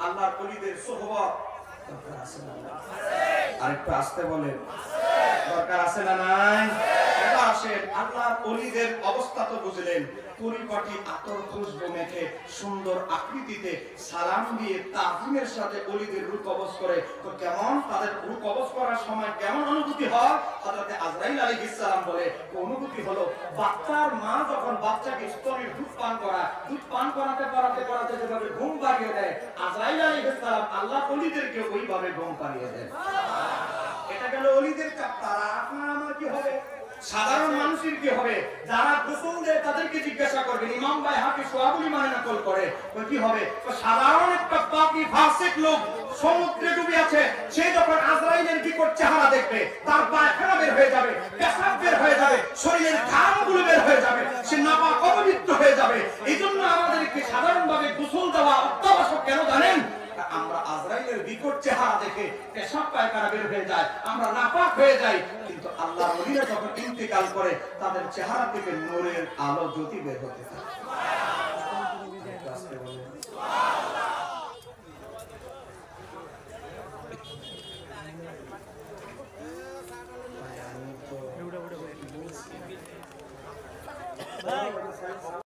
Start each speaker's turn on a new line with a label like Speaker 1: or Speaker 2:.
Speaker 1: আল্লাহর ওলিদের সোহবত দরকার আছে না? আরেকটু আসতে বলেন, দরকার আছে না নাই? এবার আসেন, আল্লাহর ওলিদের অবস্থা তো বুঝলেন। পরিপাটি আতর খুশবু মেখে সুন্দর আকৃতিতে সালাম দিয়ে তাজিমের সাথে ওলিদের রূপ কবজ করে, তো কেমন তাদের রূপ কবজ করার সময় কেমন অনুভূতি হয়? হযরত আজরাইল আলাইহিস সালাম বলে, অনুভূতি হলো বাচ্চার মা যখন বাচ্চাকে স্তনের দুধ পান করাতে করাতে যেভাবে ঘুম পাড়িয়ে দেয়, আজরাইল আলাইহিস সালাম আল্লাহ ওলিদেরকে ওইভাবে ঘুম পাড়িয়ে দেয়। এটা গেল ওলিদের চাপ্তারা। আপনার আমার কি হবে? সাধারণ মানুষের কি হবে? যারা গোসল দেয় তাদেরকে জিজ্ঞাসা করবেন। ইমাম বাইহাকি সোয়াবুল ইমানে নকল করে, কি হবে? সাধারণ একটা পাপী ফাসিক লোক সমুদ্রে ডুবে আছে, সে যখন আজরাইলের বিকট চেহারা দেখবে, তার পায়খানা বের হয়ে যাবে, পেশাব বের হয়ে যাবে, শরীরের ঘামগুলো বের হয়ে যাবে, সে নাপাক অপবিত্র হয়ে যাবে। এই জন্য আমাদেরকে সাধারণভাবে গোসল দেওয়া অত্যাবশ্যক। কেন জানেন? আমরা আজরাইলের বিকট চেহারা দেখে পেশাব পায়খানা বের হয়ে যায়, আমরা নাপাক হয়ে যাই। কিন্তু আল্লাহর ওলিরা যখন ইন্তেকাল করে, তাদের চেহারা থেকে নূরের আলো জ্যোতি বের হতে থাকে।